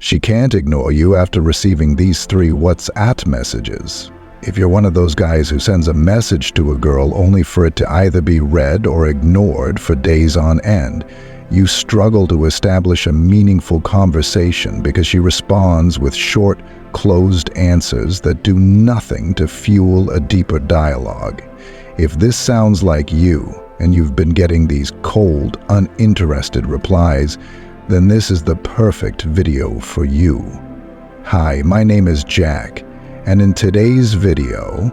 She can't ignore you after receiving these 3 WhatsApp messages. If you're one of those guys who sends a message to a girl only for it to either be read or ignored for days on end, you struggle to establish a meaningful conversation because she responds with short, closed answers that do nothing to fuel a deeper dialogue. If this sounds like you, and you've been getting these cold, uninterested replies, then this is the perfect video for you. Hi, my name is Jack, and in today's video,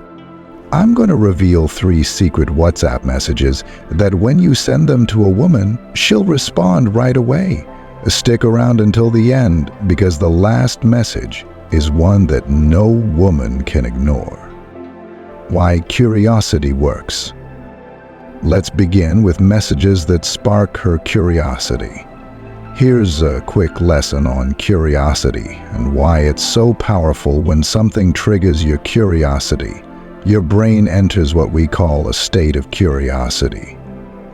I'm going to reveal 3 secret WhatsApp messages that when you send them to a woman, she'll respond right away. Stick around until the end, because the last message is one that no woman can ignore. Why curiosity works. Let's begin with messages that spark her curiosity. Here's a quick lesson on curiosity and why it's so powerful. When something triggers your curiosity, your brain enters what we call a state of curiosity.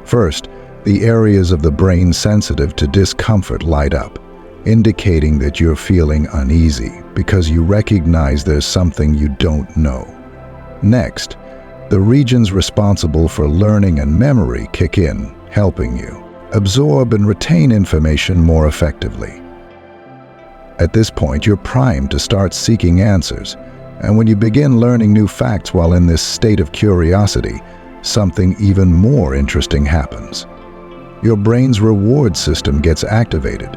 First, the areas of the brain sensitive to discomfort light up, indicating that you're feeling uneasy because you recognize there's something you don't know. Next, the regions responsible for learning and memory kick in, helping you absorb and retain information more effectively. At this point, you're primed to start seeking answers, and when you begin learning new facts while in this state of curiosity, something even more interesting happens. Your brain's reward system gets activated.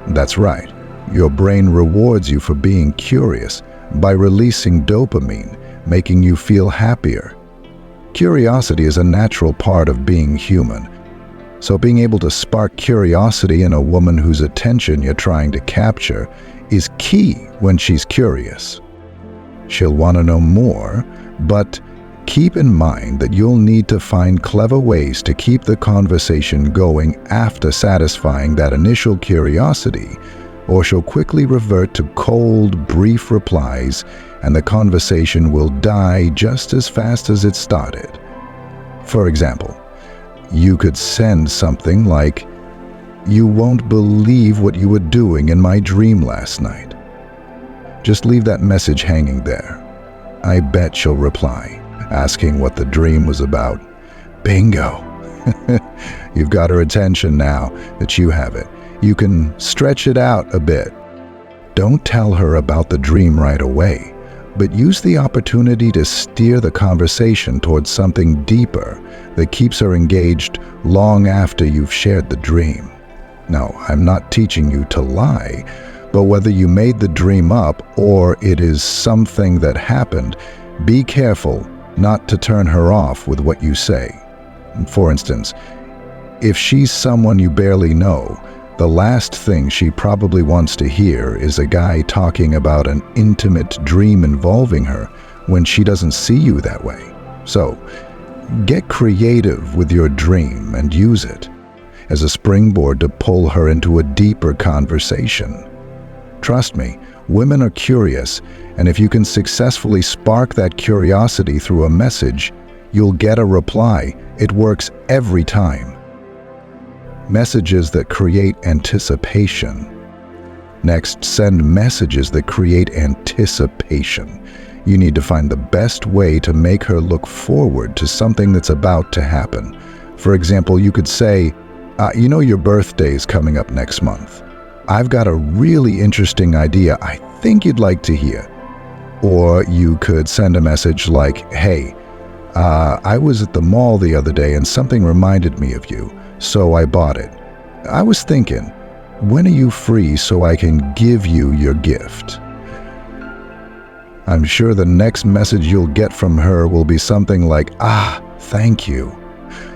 That's right, your brain rewards you for being curious by releasing dopamine, making you feel happier. Curiosity is a natural part of being human, so being able to spark curiosity in a woman whose attention you're trying to capture is key when she's curious. She'll want to know more, but keep in mind that you'll need to find clever ways to keep the conversation going after satisfying that initial curiosity, or she'll quickly revert to cold, brief replies, and the conversation will die just as fast as it started. For example, you could send something like, "You won't believe what you were doing in my dream last night." Just leave that message hanging there. I bet she'll reply, asking what the dream was about. Bingo! You've got her attention now that you have it. You can stretch it out a bit. Don't tell her about the dream right away, but use the opportunity to steer the conversation towards something deeper that keeps her engaged long after you've shared the dream. Now, I'm not teaching you to lie, but whether you made the dream up or it is something that happened, be careful not to turn her off with what you say. For instance, if she's someone you barely know, the last thing she probably wants to hear is a guy talking about an intimate dream involving her when she doesn't see you that way. So, get creative with your dream and use it as a springboard to pull her into a deeper conversation. Trust me, women are curious, and if you can successfully spark that curiosity through a message, you'll get a reply. It works every time. Messages that create anticipation. Next, send messages that create anticipation. You need to find the best way to make her look forward to something that's about to happen. For example, you could say, "You know your birthday's coming up next month. I've got a really interesting idea I think you'd like to hear." Or you could send a message like, "Hey, I was at the mall the other day and something reminded me of you, so I bought it. I was thinking, when are you free so I can give you your gift?" I'm sure the next message you'll get from her will be something like, "Thank you.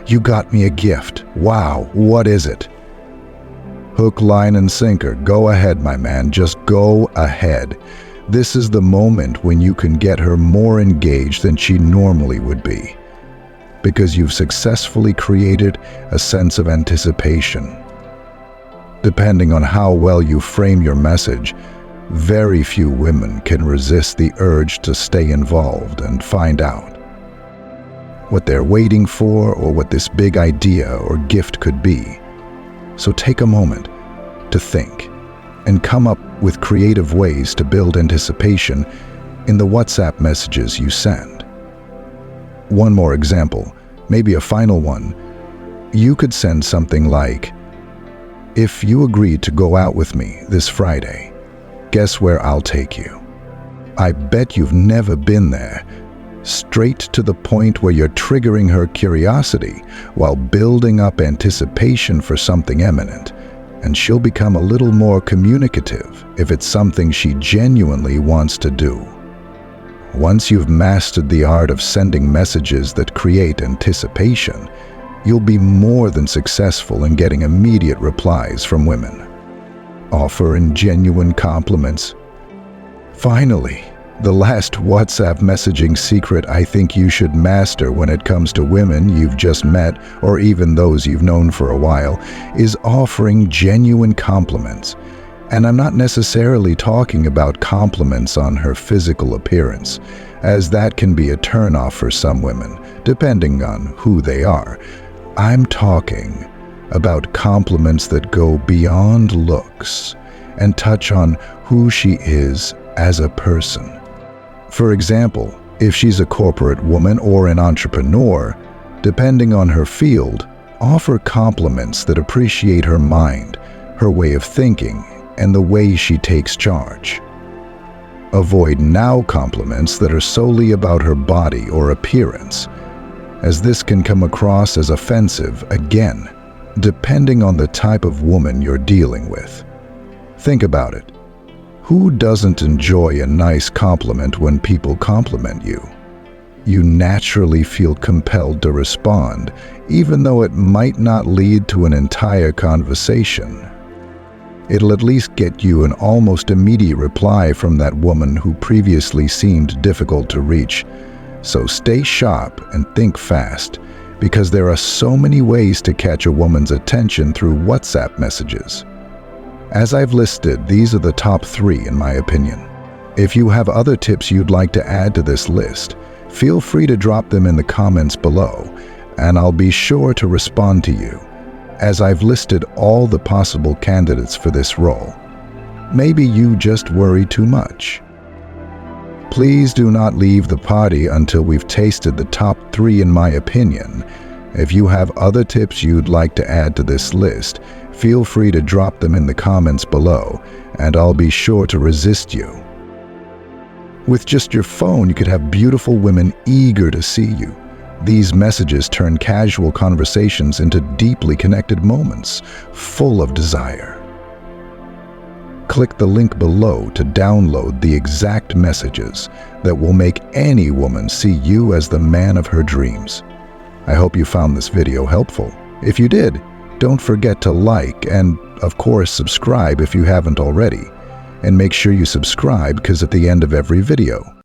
You got me a gift. Wow, what is it?" Hook, line, and sinker. Go ahead, my man. Just go ahead. This is the moment when you can get her more engaged than she normally would be, because you've successfully created a sense of anticipation. Depending on how well you frame your message, very few women can resist the urge to stay involved and find out what they're waiting for or what this big idea or gift could be. So take a moment to think and come up with creative ways to build anticipation in the WhatsApp messages you send. One more example, maybe a final one. You could send something like, "If you agreed to go out with me this Friday, guess where I'll take you? I bet you've never been there." Straight to the point where you're triggering her curiosity while building up anticipation for something imminent, and she'll become a little more communicative if it's something she genuinely wants to do. Once you've mastered the art of sending messages that create anticipation, you'll be more than successful in getting immediate replies from women. Offer in genuine compliments. Finally, the last WhatsApp messaging secret I think you should master when it comes to women you've just met or even those you've known for a while is offering genuine compliments. And I'm not necessarily talking about compliments on her physical appearance, as that can be a turnoff for some women, depending on who they are. I'm talking about compliments that go beyond looks and touch on who she is as a person. For example, if she's a corporate woman or an entrepreneur, depending on her field, offer compliments that appreciate her mind, her way of thinking, and the way she takes charge. Avoid now compliments that are solely about her body or appearance, as this can come across as offensive again, depending on the type of woman you're dealing with. Think about it. Who doesn't enjoy a nice compliment when people compliment you? You naturally feel compelled to respond, even though it might not lead to an entire conversation. It'll at least get you an almost immediate reply from that woman who previously seemed difficult to reach. So stay sharp and think fast, because there are so many ways to catch a woman's attention through WhatsApp messages. As I've listed, these are the top 3 in my opinion. If you have other tips you'd like to add to this list, feel free to drop them in the comments below, and I'll be sure to respond to you, as I've listed all the possible candidates for this role. Maybe you just worry too much. Please do not leave the party until we've tasted the top 3 in my opinion. If you have other tips you'd like to add to this list, feel free to drop them in the comments below, and I'll be sure to resist you. With just your phone, you could have beautiful women eager to see you. These messages turn casual conversations into deeply connected moments, full of desire. Click the link below to download the exact messages that will make any woman see you as the man of her dreams. I hope you found this video helpful. If you did, don't forget to like and, of course, subscribe if you haven't already. And make sure you subscribe, because at the end of every video,